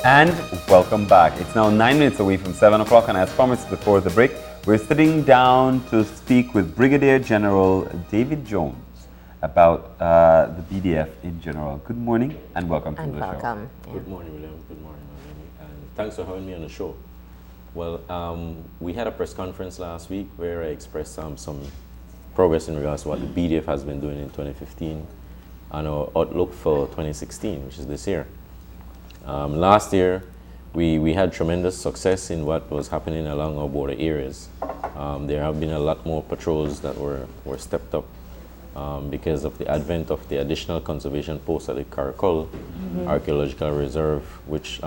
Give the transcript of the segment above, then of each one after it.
And welcome back. It's now 9 minutes away from 7 o'clock, and as promised before the break, we're sitting down to speak with Brigadier General David Jones about the BDF in general. Good morning and welcome to the show. Yeah. Good morning, William. Good morning, Malini. And thanks for having me on the show. Well, we had a press conference last week where I expressed some progress in regards to what the BDF has been doing in 2015 and our outlook for 2016, which is this year. Last year, we had tremendous success in what was happening along our border areas. There have been a lot more patrols that were stepped up because of the advent of the additional conservation posts at the Caracol Archaeological Reserve, which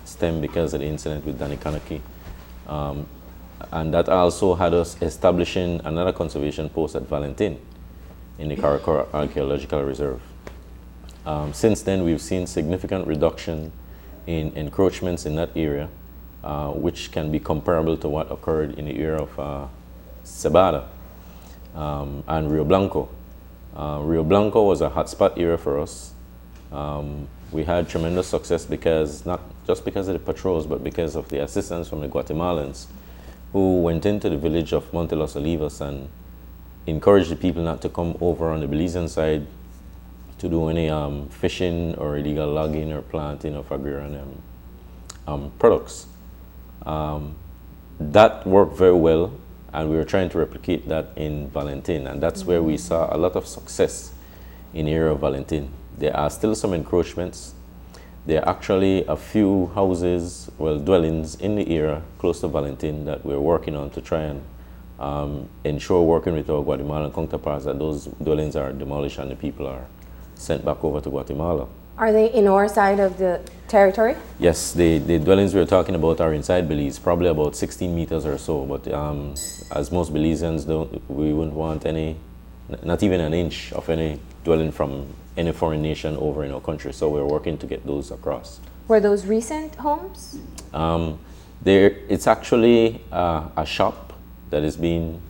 stemmed because of the incident with Danikanaki. And that also had us establishing another conservation post at Valentin in the Caracol Archaeological Reserve. Since then, we've seen significant reduction in encroachments in that area, which can be comparable to what occurred in the area of Cebada and Rio Blanco. Rio Blanco was a hotspot area for us. We had tremendous success because, not just because of the patrols, but because of the assistance from the Guatemalans who went into the village of Monte Los Olivos and encouraged the people not to come over on the Belizean side to do any fishing or illegal logging or planting of agrarian products. That worked very well, and we were trying to replicate that in Valentin, and that's where we saw a lot of success in the area of Valentin. There are still some encroachments. There are actually a few houses, well, dwellings in the area close to Valentin that we're working on to try and ensure, working with our Guatemalan counterparts, that those dwellings are demolished and the people are sent back over to Guatemala. Are they in our side of the territory? Yes, the dwellings we're talking about are inside Belize, probably about 16 meters or so, but as most Belizeans we wouldn't want any, not even an inch of any dwelling from any foreign nation over in our country, so we're working to get those across. Were those recent homes? It's actually a shop that is being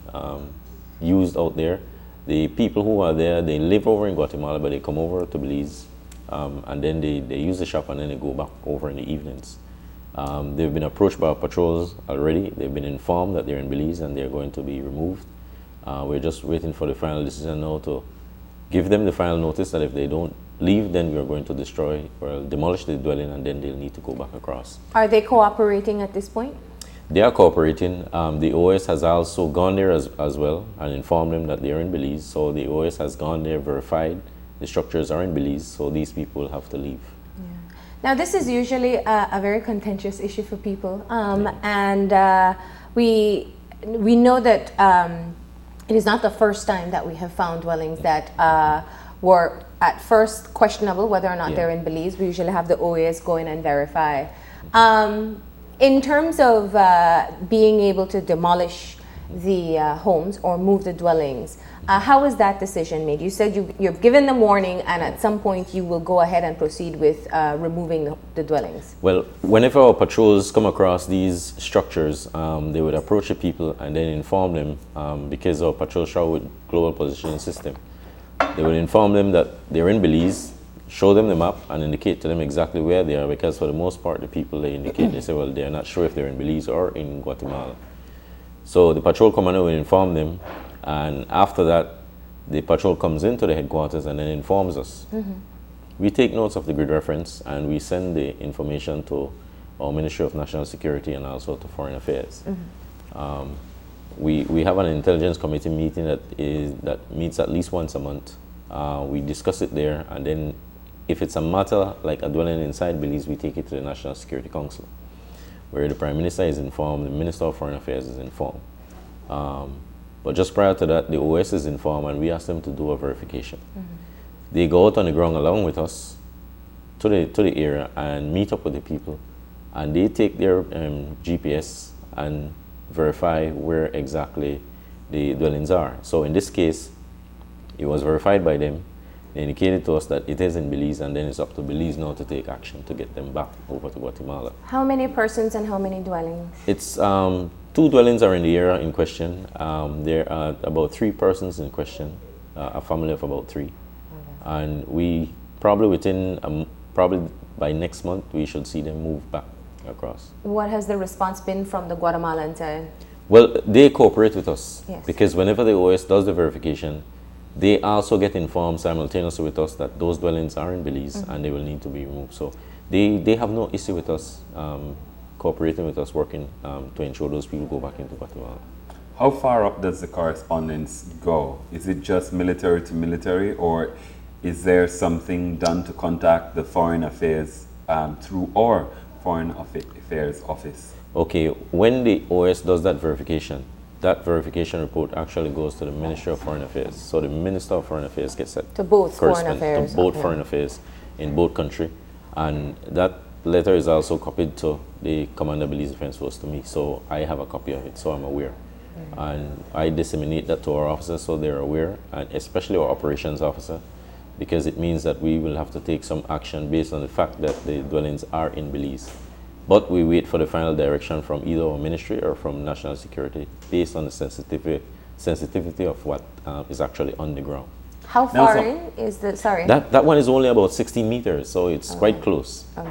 used out there. The people who are there, they live over in Guatemala, but they come over to Belize, and then they use the shop and then they go back over in the evenings. They've been approached by our patrols already. They've been informed that they're in Belize and they're going to be removed. We're just waiting for the final decision now to give them the final notice that if they don't leave, then we're going to demolish the dwelling, and then they'll need to go back across. Are they cooperating at this point? They are cooperating. The OS has also gone there as well and informed them that they are in Belize. So the OS has gone there, verified the structures are in Belize, so these people will have to leave. Yeah. Now, this is usually a very contentious issue for people, and we know that it is not the first time that we have found dwellings that were at first questionable whether or not they're in Belize. We usually have the OAS go in and verify. In terms of being able to demolish the homes or move the dwellings, how was that decision made? You said you've given them warning, and at some point you will go ahead and proceed with removing the dwellings. Well, whenever our patrols come across these structures, they would approach the people and then inform them, because our patrols travel with global positioning system. They would inform them that they're in Belize, show them the map and indicate to them exactly where they are, because for the most part the people they indicate, they say, well, they're not sure if they're in Belize or in Guatemala. So the patrol commander will inform them, and after that the patrol comes into the headquarters and then informs us. We take notes of the grid reference and we send the information to our Ministry of National Security and also to Foreign Affairs. We have an intelligence committee meeting that meets at least once a month. We discuss it there, and then if it's a matter like a dwelling inside Belize, we take it to the National Security Council, where the Prime Minister is informed, the Minister of Foreign Affairs is informed. But just prior to that, the OS is informed, and we ask them to do a verification. They go out on the ground along with us to the area and meet up with the people, and they take their GPS and verify where exactly the dwellings are. So in this case, it was verified by them. They indicated to us that it is in Belize, and then it's up to Belize now to take action to get them back over to Guatemala. How many persons and how many dwellings? It's 2 dwellings are in the area in question. There are about 3 persons in question, a family of about 3. And we probably by by next month, we should see them move back across. What has the response been from the Guatemalan side? Well, they cooperate with us Yes. because whenever the OS does the verification, they also get informed simultaneously with us that those dwellings are in Belize and they will need to be removed. So they have no issue with us cooperating with us, working to ensure those people go back into Guatemala. How far up does the correspondence go? Is it just military to military, or is there something done to contact the Foreign Affairs through our Foreign Affairs Office? Okay, when the OS does that verification report actually goes to the Ministry of Foreign Affairs. So the Minister of Foreign Affairs gets that To both Foreign Affairs? to both okay. Foreign Affairs in both country, and that letter is also copied to the Commander Belize Defense Force, to me. So I have a copy of it, so I'm aware. And I disseminate that to our officers so they're aware, and especially our operations officer, because it means that we will have to take some action based on the fact that the dwellings are in Belize. But we wait for the final direction from either our ministry or from national security based on the sensitivity of what is actually on the ground. How Now, far so- in is the, sorry? That one is only about 16 meters, so it's quite close. Okay.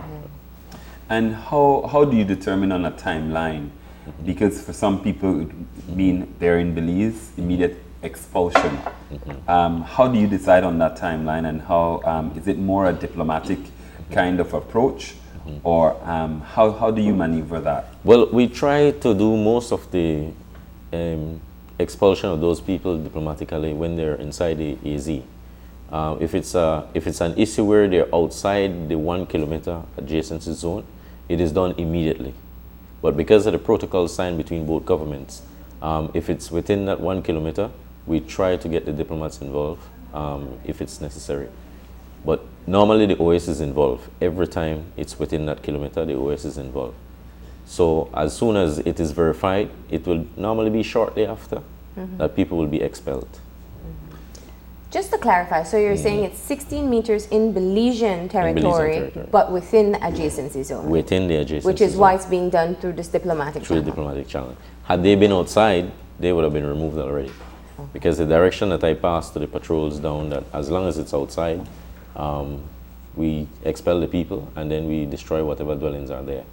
And how do you determine on a timeline? Because for some people it would mean they're in Belize, immediate expulsion. How do you decide on that timeline, and how is it more a diplomatic kind of approach, or how do you maneuver that? Well, we try to do most of the expulsion of those people diplomatically when they're inside the AZ. If it's an issue where they're outside the 1 kilometer adjacency zone, it is done immediately. But because of the protocol signed between both governments, if it's within that 1 kilometer, we try to get the diplomats involved if it's necessary. But normally the OS is involved. Every time it's within that kilometer, the OS is involved. So as soon as it is verified, it will normally be shortly after that people will be expelled. Just to clarify, so you're saying it's 16 meters in Belizean territory, territory. but within the adjacency zone, Within the adjacent which is zone, why it's being done through this diplomatic through the channel. diplomatic channel. Had they been outside, they would have been removed already. Because the direction that I passed to the patrols down, that as long as it's outside, we expel the people and then we destroy whatever dwellings are there.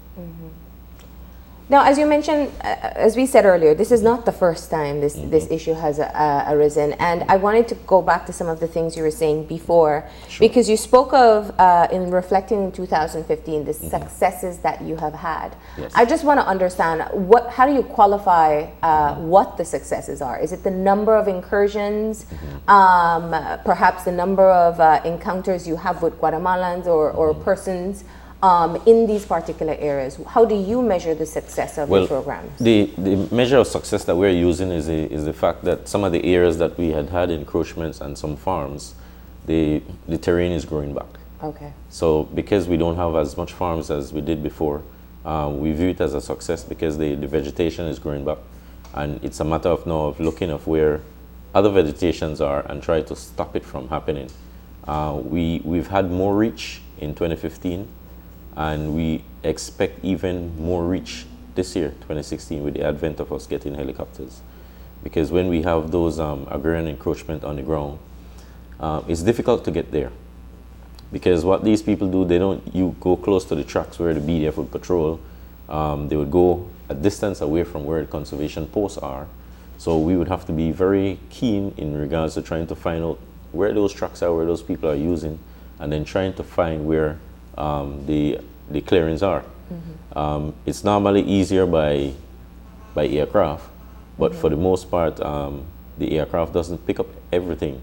Now, as you mentioned, as we said earlier, this is not the first time this issue has arisen, and I wanted to go back to some of the things you were saying before, because you spoke of, in reflecting in 2015, the successes that you have had. Yes. I just want to understand, how do you qualify what the successes are? Is it the number of incursions, perhaps the number of encounters you have with Guatemalans or persons in these particular areas? How do you measure the success of the programs? The measure of success that we're using is the fact that some of the areas that we had encroachments and some farms, the terrain is growing back. Okay. So because we don't have as much farms as we did before, we view it as a success because the vegetation is growing back. And it's a matter of now of looking at where other vegetations are and try to stop it from happening. We've had more reach in 2015. And we expect even more reach this year, 2016, with the advent of us getting helicopters. Because when we have those agrarian encroachment on the ground, it's difficult to get there. Because what these people do, you go close to the tracks where the BDF would patrol. They would go a distance away from where the conservation posts are. So we would have to be very keen in regards to trying to find out where those tracks are, where those people are using, and then trying to find where the clearings are. It's normally easier by aircraft, but for the most part, the aircraft doesn't pick up everything.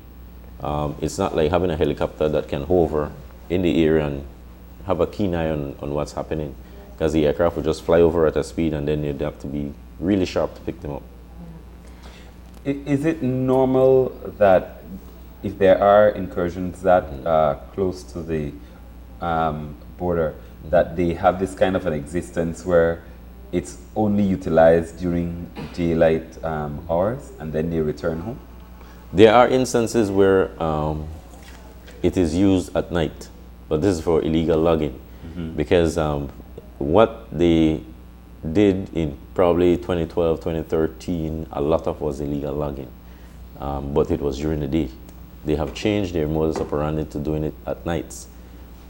It's not like having a helicopter that can hover in the area and have a keen eye on what's happening, because the aircraft will just fly over at a speed and then you'd have to be really sharp to pick them up. Is it normal that if there are incursions that close to the border, that they have this kind of an existence where it's only utilized during daylight hours and then they return home? There are instances where it is used at night, but this is for illegal logging, because what they did in probably 2012, 2013, a lot of was illegal logging, but it was during the day. They have changed their modus operandi to doing it at nights.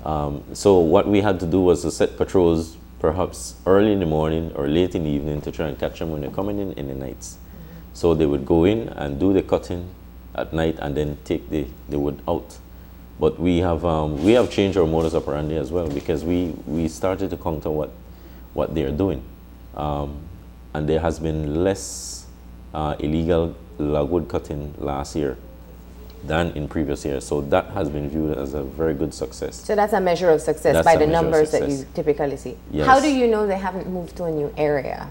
So what we had to do was to set patrols perhaps early in the morning or late in the evening to try and catch them when they're coming in the nights. So they would go in and do the cutting at night and then take the wood out. But we have changed our modus operandi as well, because we started to counter what they are doing. And there has been less illegal logwood cutting last year than in previous years. So that has been viewed as a very good success. So that's a measure of success That's by a the measure of numbers that success. you typically see. Yes. How do you know they haven't moved to a new area?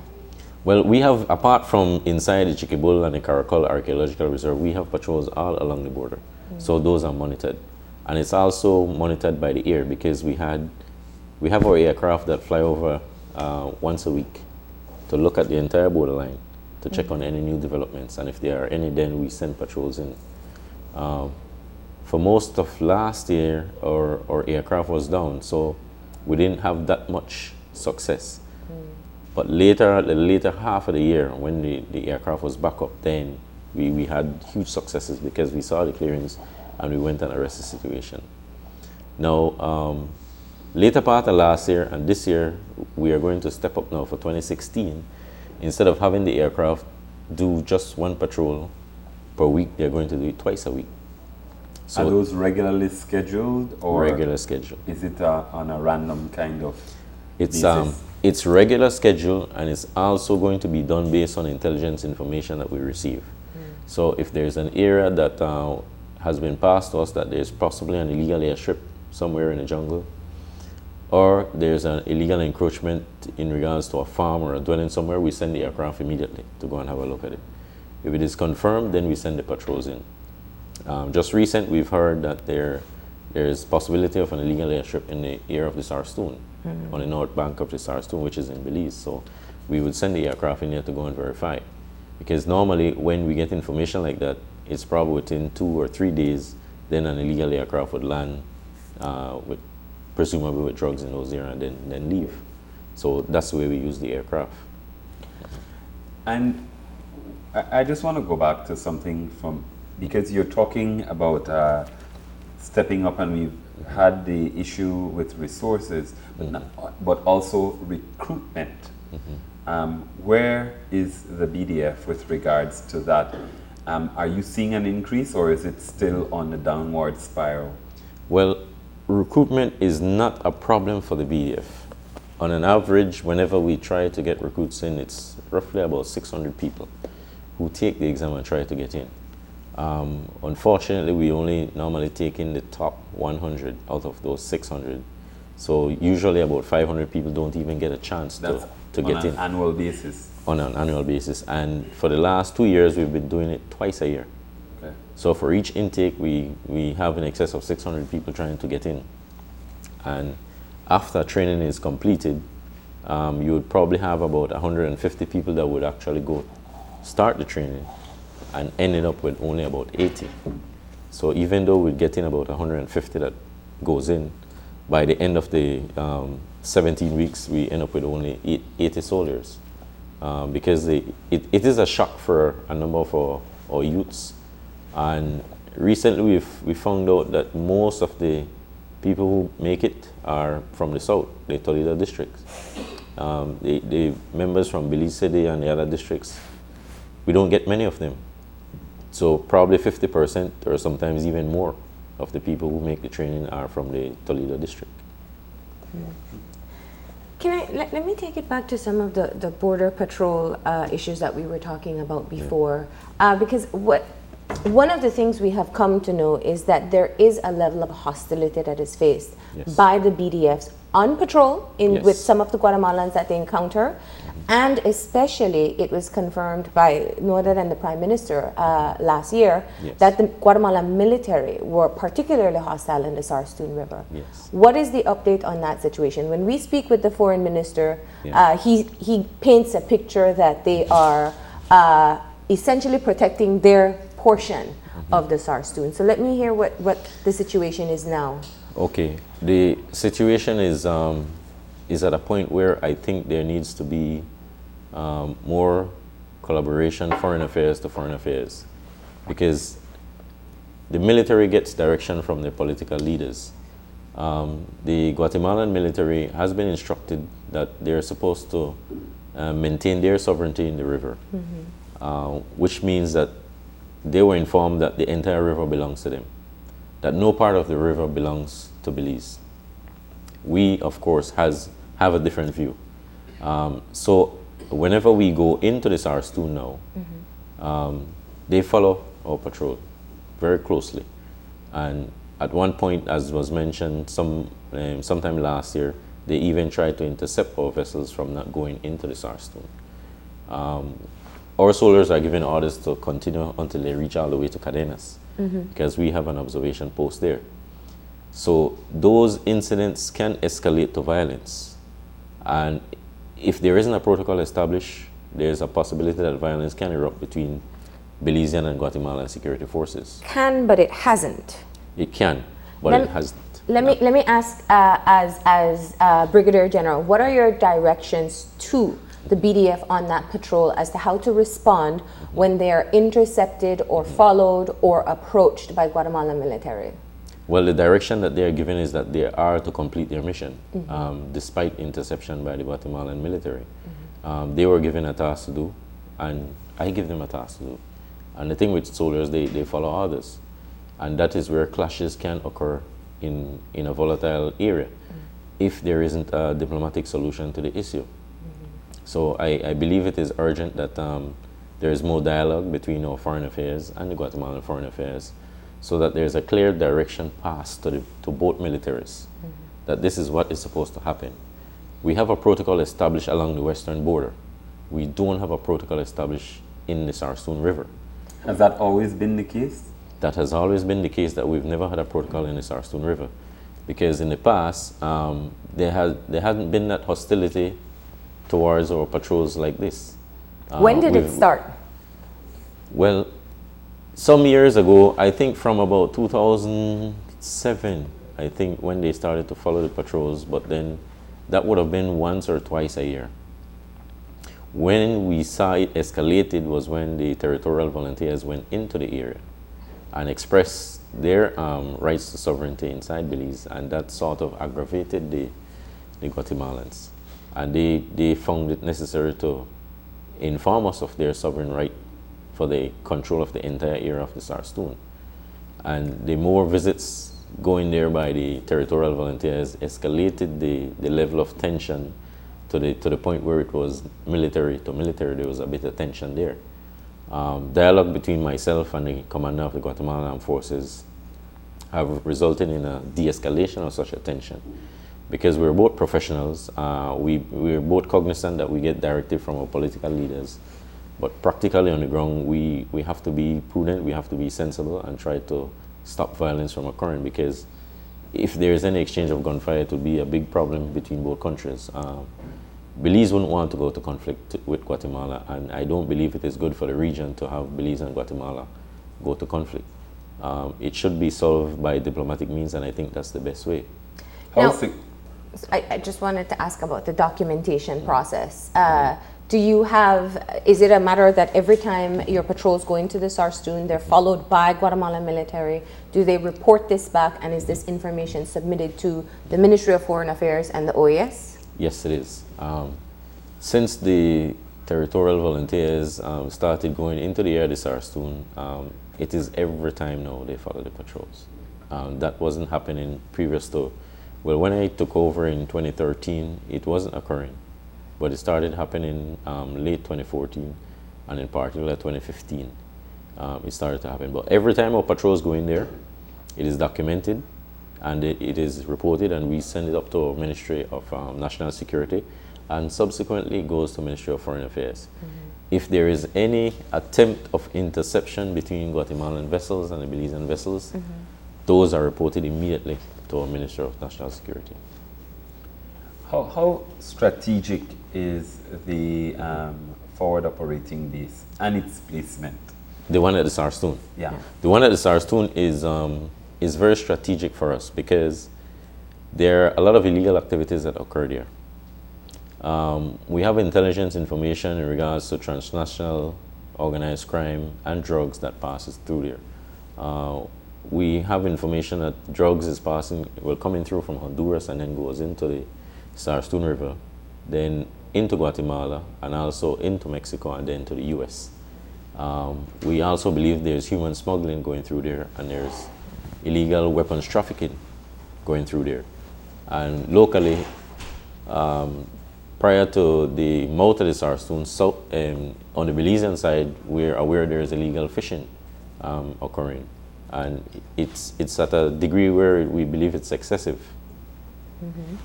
Well, we have, apart from inside the Chiquibull and the Caracol Archaeological Reserve, we have patrols all along the border. So those are monitored. And it's also monitored by the air, because we have our aircraft that fly over once a week to look at the entire borderline, to check on any new developments. And if there are any, then we send patrols in. For most of last year, our aircraft was down, so we didn't have that much success. But later, the later half of the year, when the aircraft was back up, then we had huge successes, because we saw the clearings and we went and arrested the situation. Now, later part of last year and this year, we are going to step up now for 2016. Instead of having the aircraft do just one patrol per week, they're going to do it twice a week. So are those regularly scheduled, or regular schedule? is it on a random kind of It's basis? it's regular schedule, and it's also going to be done based on intelligence information that we receive. So if there's an area that has been passed to us that there's possibly an illegal airstrip somewhere in the jungle, or there's an illegal encroachment in regards to a farm or a dwelling somewhere, we send the aircraft immediately to go and have a look at it. If it is confirmed, then we send the patrols in. Just recent, we've heard that there's possibility of an illegal airstrip in the area of the Sarstoon, on the north bank of the Sarstoon, which is in Belize. So we would send the aircraft in there to go and verify. Because normally when we get information like that, it's probably within 2 or 3 days, then an illegal aircraft would land, presumably with drugs in those areas, and then leave. So that's the way we use the aircraft. And I just want to go back to something because you're talking about stepping up, and we've had the issue with resources, but also recruitment. Where is the BDF with regards to that? Are you seeing an increase, or is it still on the downward spiral? Well, recruitment is not a problem for the BDF. On an average, whenever we try to get recruits in, it's roughly about 600 people who take the exam and try to get in. Unfortunately, we only normally take in the top 100 out of those 600. So usually about 500 people don't even get a chance to get in. On an annual basis? On an annual basis. And for the last 2 years, we've been doing it twice a year. Okay. So for each intake, we have in excess of 600 people trying to get in. And after training is completed, you would probably have about 150 people that would actually go start the training, and ended up with only about 80. So even though we get in about 150 that goes in, by the end of the 17 weeks, we end up with only 80 soldiers. Because it is a shock for a number of our youths. And recently we found out that most of the people who make it are from the south, the Toledo districts. The members from Belize City and the other districts, we don't get many of them. So probably 50% or sometimes even more of the people who make the training are from the Toledo district. Let me take it back to some of the border patrol issues that we were talking about before, because one of the things we have come to know is that there is a level of hostility that is faced by the BDFs on patrol with some of the Guatemalans that they encounter, and especially it was confirmed by no other than the Prime Minister last year that the Guatemalan military were particularly hostile in the Sarstoon River. What is the update on that situation? When we speak with the Foreign Minister, he paints a picture that they are essentially protecting their portion of the Sarstoon. So let me hear what the situation is now. Okay, the situation is at a point where I think there needs to be more collaboration, foreign affairs to foreign affairs, because the military gets direction from the political leaders. The Guatemalan military has been instructed that they're supposed to maintain their sovereignty in the river, which means that they were informed that the entire river belongs to them, that no part of the river belongs to Belize. We, of course, have a different view. So whenever we go into this Arstoon now, they follow our patrol very closely. And at one point, as was mentioned sometime last year, they even tried to intercept our vessels from not going into this Arstoon. Our soldiers are given orders to continue until they reach all the way to Cadenas, because we have an observation post there. So those incidents can escalate to violence. And if there isn't a protocol established, there's a possibility that violence can erupt between Belizean and Guatemalan security forces. Can, but it hasn't. It can, but it hasn't. Let me ask, as Brigadier General, what are your directions to the BDF on that patrol as to how to respond when they are intercepted or followed or approached by Guatemalan military? Well, the direction that they are given is that they are to complete their mission, despite interception by the Guatemalan military. They were given a task to do, and I give them a task to do. And the thing with soldiers, they follow orders. And that is where clashes can occur in a volatile area if there isn't a diplomatic solution to the issue. So I believe it is urgent that there is more dialogue between our foreign affairs and the Guatemalan foreign affairs, so that there's a clear direction passed to both militaries, that this is what is supposed to happen. We have a protocol established along the western border. We don't have a protocol established in the Sarsoon River. Has that always been the case? That has always been the case, that we've never had a protocol in the Sarsoon River. Because in the past, there hadn't been that hostility towards our patrols like this. When did it start? Well, some years ago, I think from about 2007, I think, when they started to follow the patrols, but then that would have been once or twice a year. When we saw it escalated was when the territorial volunteers went into the area and expressed their rights to sovereignty inside Belize, and that sort of aggravated the Guatemalans. And they found it necessary to inform us of their sovereign right for the control of the entire area of the Sarstoon. And the more visits going there by the territorial volunteers escalated the level of tension to the point where it was military to military. There was a bit of tension there. Dialogue between myself and the commander of the Guatemalan Armed Forces have resulted in a de-escalation of such a tension. Because we're both professionals, we're both cognizant that we get directive from our political leaders, but practically on the ground, we have to be prudent, we have to be sensible and try to stop violence from occurring, because if there is any exchange of gunfire, it will be a big problem between both countries. Belize wouldn't want to go to conflict with Guatemala, and I don't believe it is good for the region to have Belize and Guatemala go to conflict. It should be solved by diplomatic means, and I think that's the best way. Now, I just wanted to ask about the documentation process. Do you have, is it a matter that every time your patrols go into the Sarstoon, they're followed by Guatemalan military? Do they report this back, and is this information submitted to the Ministry of Foreign Affairs and the OAS? Yes, it is. Since the territorial volunteers started going into the area of the Sarstoon, it is every time now they follow the patrols. That wasn't happening previous to. Well, when I took over in 2013, it wasn't occurring, but it started happening late 2014, and in particular 2015, it started to happen. But every time our patrols go in there, it is documented, and it is reported, and we send it up to our Ministry of National Security, and subsequently it goes to Ministry of Foreign Affairs. If there is any attempt of interception between Guatemalan vessels and the Belizean vessels, those are reported immediately to our Minister of National Security. How strategic is the forward operating base and its placement? The one at the Sarstoon? Yeah. The one at the Sarstoon is very strategic for us, because there are a lot of illegal activities that occur there. We have intelligence information in regards to transnational organized crime and drugs that passes through there. we have information that drugs is passing, well, coming through from Honduras and then goes into the Sarstún River, then into Guatemala, and also into Mexico, and then to the U.S. We also believe there's human smuggling going through there, and there's illegal weapons trafficking going through there. And locally, prior to the mouth of the Sarstún, on the Belizean side, we're aware there's illegal fishing occurring. And it's at a degree where we believe it's excessive. Mm-hmm.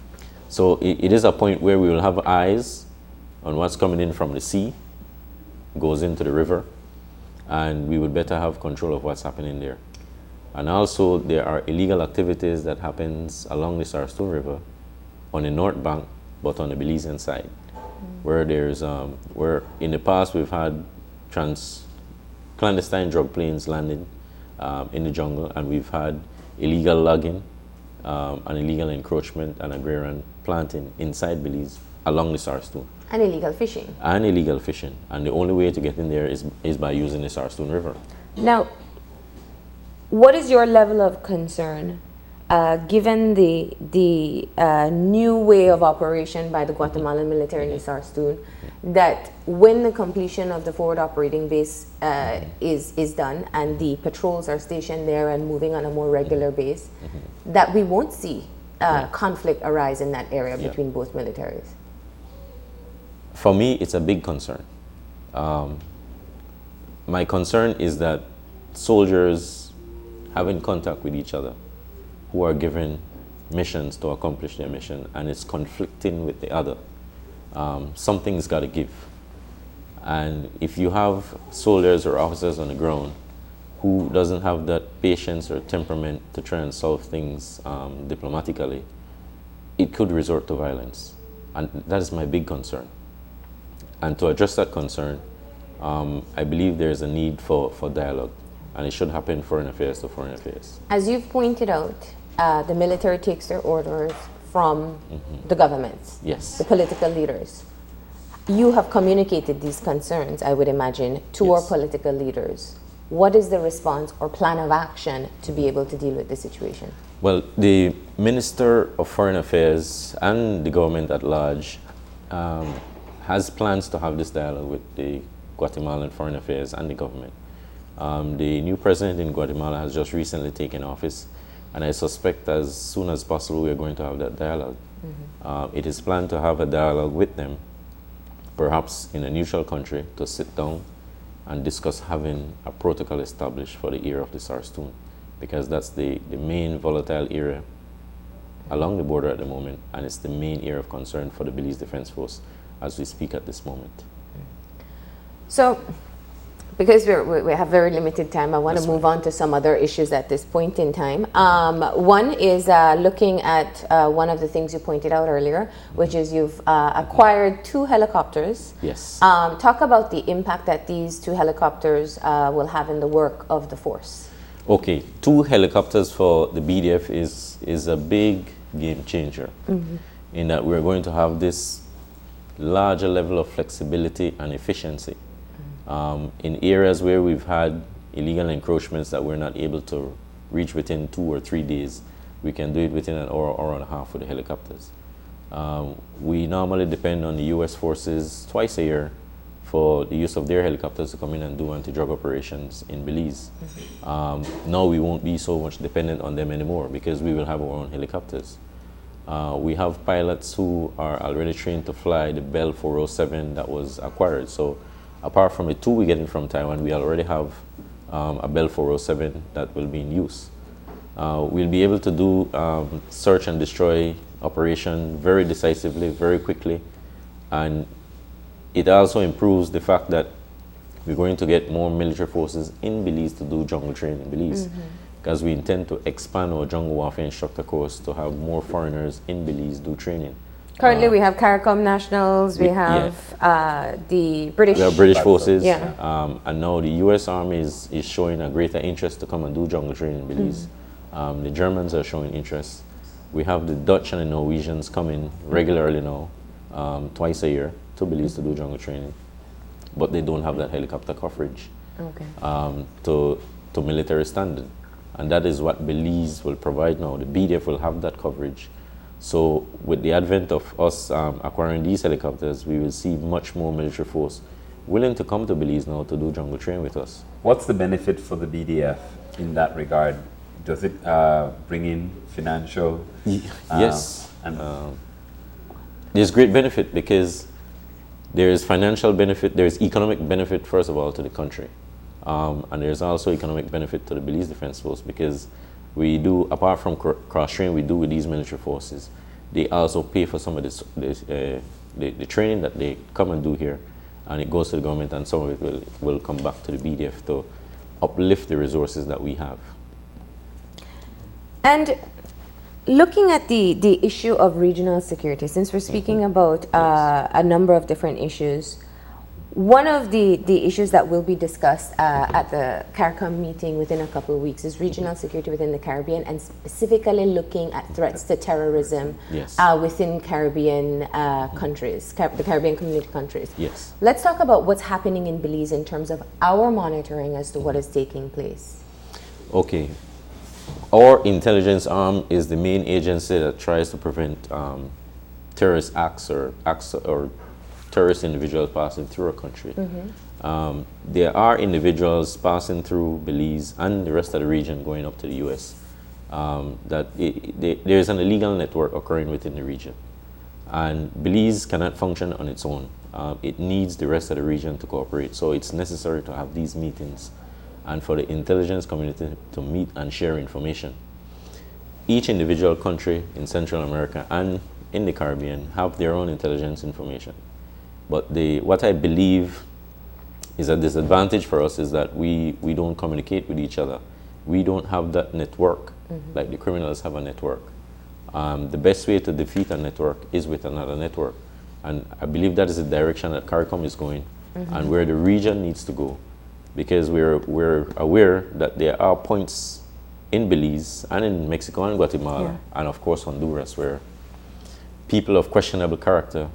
So it is a point where we will have eyes on what's coming in from the sea, goes into the river, and we would better have control of what's happening there. And also there are illegal activities that happens along the Sarstún River on the north bank, but on the Belizean side, where there's where in the past we've had clandestine drug planes landing in the jungle, and we've had illegal logging, and illegal encroachment and agrarian planting inside Belize along the Sarstún. And illegal fishing. And illegal fishing. And the only way to get in there is by using the Sarstún River. Now, what is your level of concern given the new way of operation by the Guatemalan military in the Sarstún, that when the completion of the forward operating base is done and the patrols are stationed there and moving on a more regular base, that we won't see conflict arise in that area between both militaries? For me, it's a big concern. My concern is that soldiers having contact with each other who are given missions to accomplish their mission, and it's conflicting with the other. Something's got to give. And if you have soldiers or officers on the ground who doesn't have that patience or temperament to try and solve things diplomatically, it could resort to violence. And that is my big concern. And to address that concern, I believe there's a need for dialogue, and it should happen foreign affairs to foreign affairs. As you've pointed out, the military takes their orders from the governments, yes, the political leaders. You have communicated these concerns, I would imagine, to our political leaders. What is the response or plan of action to be able to deal with the situation? Well, the Minister of Foreign Affairs and the government at large has plans to have this dialogue with the Guatemalan Foreign Affairs and the government. The new president in Guatemala has just recently taken office, and I suspect as soon as possible we are going to have that dialogue. It is planned to have a dialogue with them, perhaps in a neutral country, to sit down and discuss having a protocol established for the area of the Sarstún, because that's the main volatile area along the border at the moment, and it's the main area of concern for the Belize Defense Force as we speak at this moment. So, because we have very limited time, I want to move on to some other issues at this point in time. One is looking at one of the things you pointed out earlier, which is you've acquired 2 helicopters. Yes. Talk about the impact that these 2 helicopters will have in the work of the force. Okay, 2 helicopters for the BDF is a big game changer, in that we're going to have this larger level of flexibility and efficiency. In areas where we've had illegal encroachments that we're not able to reach within 2 or 3 days, we can do it within an hour and a half with the helicopters. We normally depend on the U.S. forces twice a year for the use of their helicopters to come in and do anti-drug operations in Belize. Now we won't be so much dependent on them anymore because we will have our own helicopters. We have pilots who are already trained to fly the Bell 407 that was acquired. So apart from the 2 we're getting from Taiwan, we already have a Bell 407 that will be in use. We'll be able to do search and destroy operation very decisively, very quickly, and it also improves the fact that we're going to get more military forces in Belize to do jungle training in Belize, because we intend to expand our jungle warfare instructor course to have more foreigners in Belize do training. Currently, we have CARICOM nationals, we have the British... We have British forces, yeah. And now the U.S. Army is showing a greater interest to come and do jungle training in Belize. The Germans are showing interest. We have the Dutch and the Norwegians coming regularly now, twice a year, to Belize to do jungle training. But they don't have that helicopter coverage to military standard. and that is what Belize will provide now. The BDF will have that coverage. So with the advent of us acquiring these helicopters, we will see much more military force willing to come to Belize now to do jungle training with us. What's the benefit for the BDF in that regard? Does it bring in financial? Yes. There's great benefit because there is financial benefit, there is economic benefit, first of all, to the country. And there's also economic benefit to the Belize Defense Force because we do, apart from cross-training we do with these military forces, they also pay for some of the training that they come and do here, and it goes to the government, and some of it will come back to the BDF to uplift the resources that we have. And looking at the issue of regional security, since we're speaking about a number of different issues, one of the issues that will be discussed at the CARICOM meeting within a couple of weeks is regional security within the Caribbean, and specifically looking at threats to terrorism within Caribbean countries, the Caribbean community countries. Yes. Let's talk about what's happening in Belize in terms of our monitoring as to what is taking place. Okay. Our intelligence arm is the main agency that tries to prevent terrorist acts or terrorist individuals passing through our country. There are individuals passing through Belize and the rest of the region going up to the US. There's an illegal network occurring within the region. And Belize cannot function on its own. It needs the rest of the region to cooperate. So it's necessary to have these meetings and for the intelligence community to meet and share information. Each individual country in Central America and in the Caribbean have their own intelligence information. But what I believe is a disadvantage for us is that we don't communicate with each other. We don't have that network like the criminals have a network. The best way to defeat a network is with another network. And I believe that is the direction that CARICOM is going and where the region needs to go. Because we're aware that there are points in Belize and in Mexico and Guatemala and of course Honduras where people of questionable character,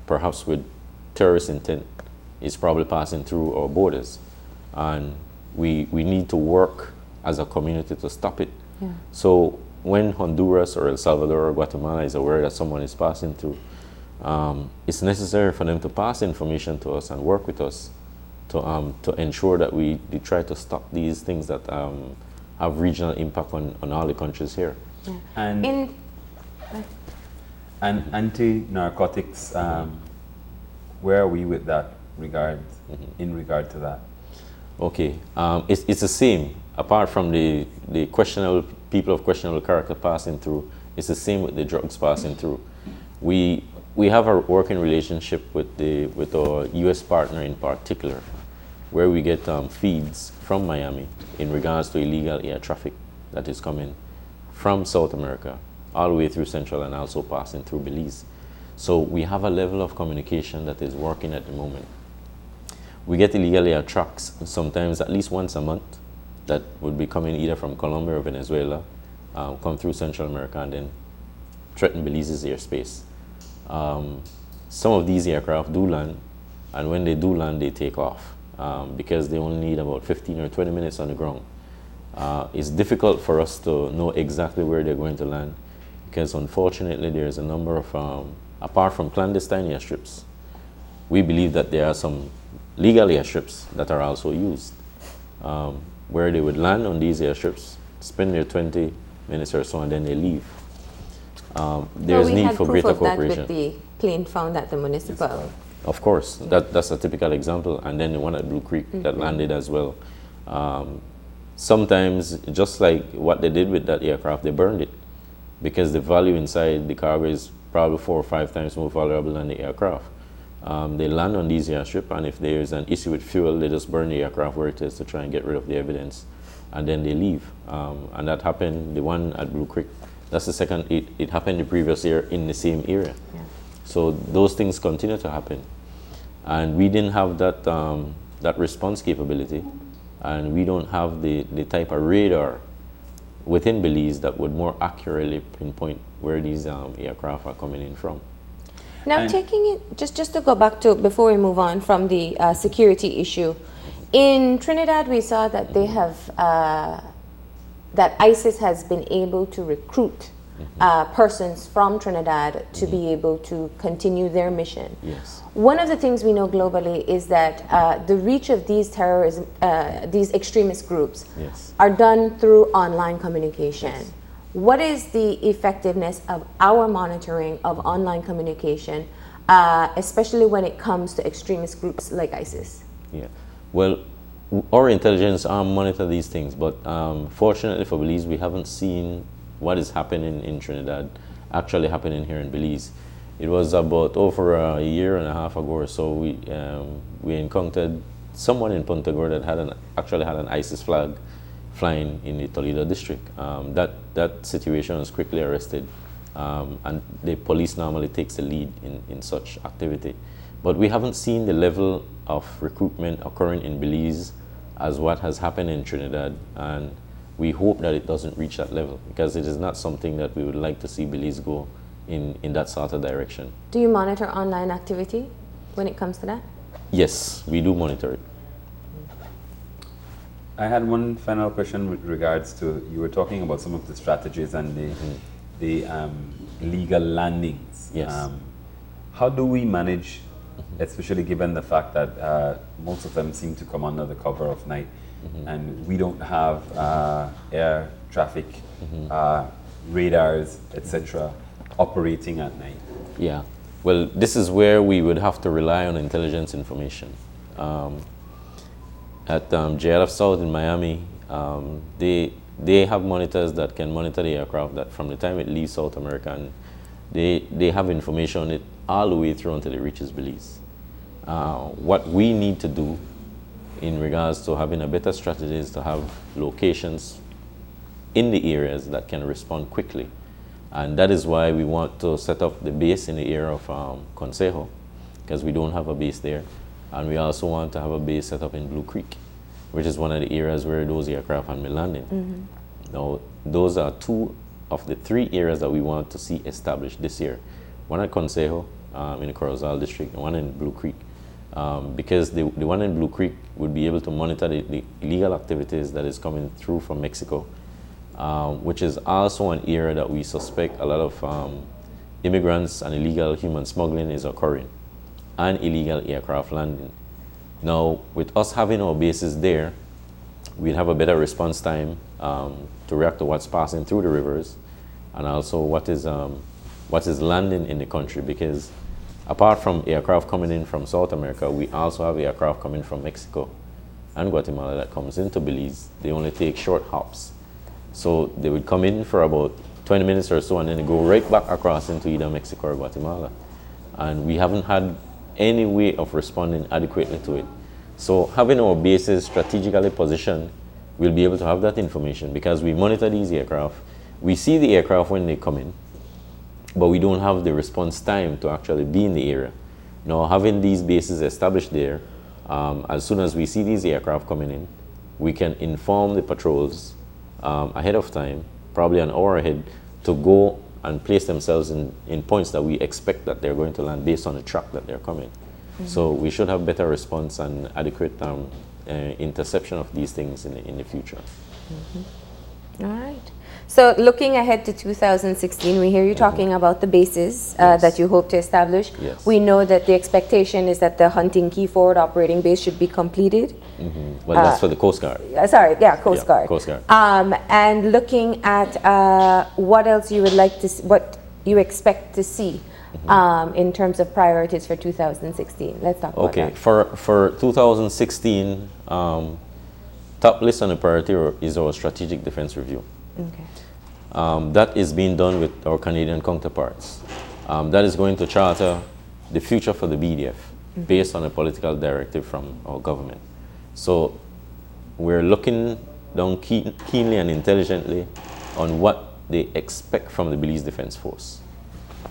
perhaps with terrorist intent, is probably passing through our borders. And we need to work as a community to stop it. So when Honduras or El Salvador or Guatemala is aware that someone is passing through, it's necessary for them to pass information to us and work with us to ensure that we try to stop these things that have regional impact on all the countries here. And anti-narcotics, where are we with that in regard to that? Okay, it's the same. Apart from the questionable people of questionable character passing through, it's the same with the drugs passing through. We have a working relationship with our U.S. partner in particular, where we get feeds from Miami in regards to illegal air traffic that is coming from South America all the way through Central and also passing through Belize. So we have a level of communication that is working at the moment. We get illegal air trucks sometimes at least once a month that would be coming either from Colombia or Venezuela, come through Central America and then threaten Belize's airspace. Some of these aircraft do land, and when they do land, they take off because they only need about 15 or 20 minutes on the ground. It's difficult for us to know exactly where they're going to land because unfortunately there's a number of, apart from clandestine airstrips, we believe that there are some legal airstrips that are also used, where they would land on these airstrips, spend their 20 minutes or so, and then they leave. There's need for greater cooperation. That with the plane found at the municipal. Of course, that's a typical example, and then the one at Blue Creek that landed as well. Sometimes, just like what they did with that aircraft, they burned it because the value inside the cargo is probably 4 or 5 times more valuable than the aircraft. They land on these airstrips, and if there's an issue with fuel, they just burn the aircraft where it is to try and get rid of the evidence, and then they leave. And that happened, the one at Blue Creek, that's the second, it happened the previous year in the same area. So those things continue to happen. And we didn't have that, that response capability, and we don't have the type of radar within Belize that would more accurately pinpoint where these aircraft are coming in from. Now, taking it, just to go back to, before we move on from the security issue, in Trinidad we saw that they have that ISIS has been able to recruit persons from Trinidad to be able to continue their mission. Yes. One of the things we know globally is that the reach of these these extremist groups Yes. are done through online communication. Yes. What is the effectiveness of our monitoring of online communication, especially when it comes to extremist groups like ISIS? Yeah. Well, our intelligence monitor these things, but fortunately for Belize, we haven't seen what is happening in Trinidad actually happening here in Belize. It was about over a year and a half ago or so, we encountered someone in Punta Gorda that actually had an ISIS flag flying in the Toledo district. That situation was quickly arrested, and the police normally takes the lead in such activity. But we haven't seen the level of recruitment occurring in Belize as what has happened in Trinidad, and we hope that it doesn't reach that level, because it is not something that we would like to see Belize go in that sort of direction. Do you monitor online activity when it comes to that? Yes, we do monitor it. I had one final question with regards to, you were talking about some of the strategies and the illegal landings. Yes. How do we manage, especially given the fact that most of them seem to come under the cover of night, and we don't have air traffic, radars, etc., operating at night? Yeah. Well, this is where we would have to rely on intelligence information. At JLF South in Miami, they have monitors that can monitor the aircraft that from the time it leaves South America, and they have information on it all the way through until it reaches Belize. What we need to do in regards to having a better strategy is to have locations in the areas that can respond quickly. And that is why we want to set up the base in the area of Consejo, because we don't have a base there. And we also want to have a base set up in Blue Creek, which is one of the areas where those aircraft have been landing. Now, those are two of the three areas that we want to see established this year. One at Consejo in the Corozal district, and one in Blue Creek. Because the one in Blue Creek would be able to monitor the illegal activities that is coming through from Mexico, which is also an area that we suspect a lot of immigrants and illegal human smuggling is occurring, and illegal aircraft landing. Now, with us having our bases there, we'll have a better response time to react to what's passing through the rivers, and also what is landing in the country, because apart from aircraft coming in from South America, we also have aircraft coming from Mexico and Guatemala that comes into Belize. They only take short hops. So they would come in for about 20 minutes or so, and then they go right back across into either Mexico or Guatemala. And we haven't had any way of responding adequately to it. So having our bases strategically positioned, we'll be able to have that information, because we monitor these aircraft. We see the aircraft when they come in, but we don't have the response time to actually be in the area. Now, having these bases established there, as soon as we see these aircraft coming in, we can inform the patrols ahead of time, probably an hour ahead, to go and place themselves in points that we expect that they're going to land based on the track that they're coming. So we should have better response and adequate interception of these things in the future. All right. So looking ahead to 2016, we hear you talking about the bases that you hope to establish. Yes. We know that the expectation is that the Hunting Key Forward operating base should be completed. Well, that's for the Coast Guard. Coast Guard. Coast Guard. And looking at what else you would like to, what you expect to see in terms of priorities for 2016. Let's talk about that. Okay, for 2016, top list on the priority is our strategic defense review. Okay. That is being done with our Canadian counterparts. That is going to charter the future for the BDF based on a political directive from our government. So we're looking down keenly and intelligently on what they expect from the Belize Defense Force.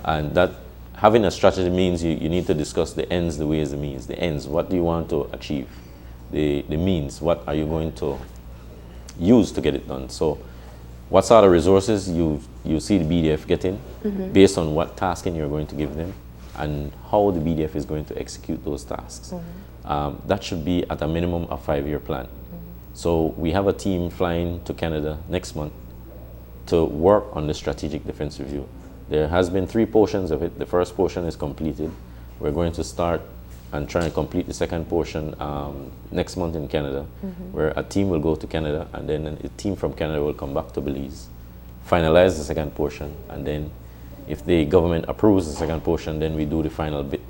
And that having a strategy means you need to discuss the ends, the ways, the means. The ends, what do you want to achieve? The means, what are you going to use to get it done? So what sort of resources you see the BDF getting based on what tasking you're going to give them, and how the BDF is going to execute those tasks. That should be at a minimum a 5-year plan. So we have a team flying to Canada next month to work on the strategic defense review. There has been 3 portions of it. The first portion is completed. We're going to start and try and complete the second portion next month in Canada, where a team will go to Canada, and then a team from Canada will come back to Belize, finalize the second portion, and then if the government approves the second portion, then we do the final bit,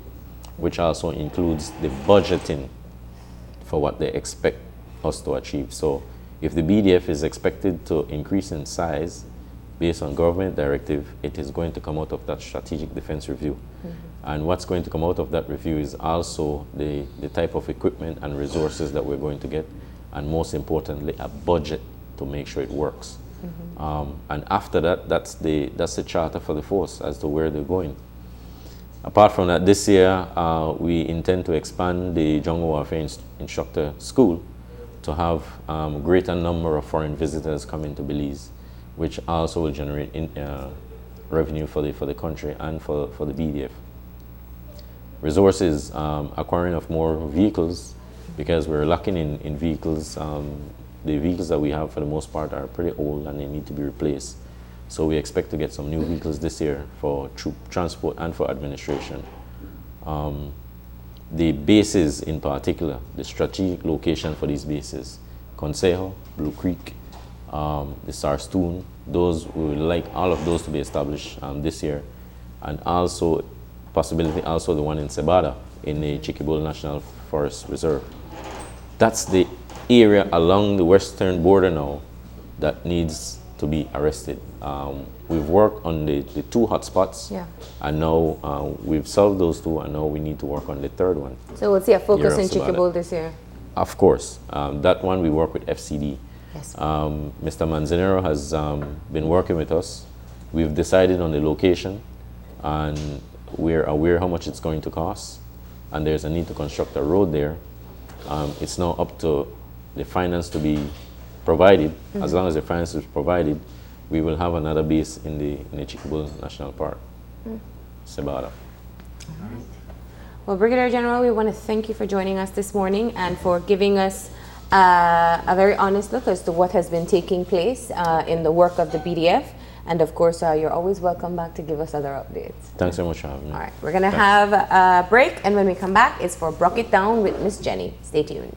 which also includes the budgeting for what they expect us to achieve. So if the BDF is expected to increase in size based on government directive, it is going to come out of that strategic defense review. And what's going to come out of that review is also the type of equipment and resources that we're going to get, and most importantly, a budget to make sure it works. And after that, that's the charter for the force as to where they're going. Apart from that, this year we intend to expand the jungle warfare instructor school to have a greater number of foreign visitors coming to Belize, which also will generate revenue for the country and for the BDF. Resources, acquiring of more vehicles, because we're lacking in vehicles. The vehicles that we have for the most part are pretty old and they need to be replaced. So we expect to get some new vehicles this year for troop transport and for administration. The bases in particular, the strategic location for these bases, Consejo, Blue Creek, the Sarstoon, those, we would like all of those to be established this year. And also, possibility also the one in Sebada in the Chiquibul National Forest Reserve. That's the area along the western border now that needs to be arrested. We've worked on the 2 hotspots, and now we've solved those 2, and now we need to work on the 3rd one. So we'll see a focus in Chiquibul this year. Of course. That one we work with FCD. Yes. Mr. Manzanero has been working with us. We've decided on the location, and we're aware how much it's going to cost, and there's a need to construct a road there. It's now up to the finance to be provided. As long as the finance is provided, we will have another base in the Chiquibul National Park, Sebada. Well, Brigadier General, we want to thank you for joining us this morning and for giving us a very honest look as to what has been taking place in the work of the BDF. And of course, you're always welcome back to give us other updates. Thanks so much for having me. All right, we're going to have a break, and when we come back, it's for Brock It Down with Miss Jenny. Stay tuned.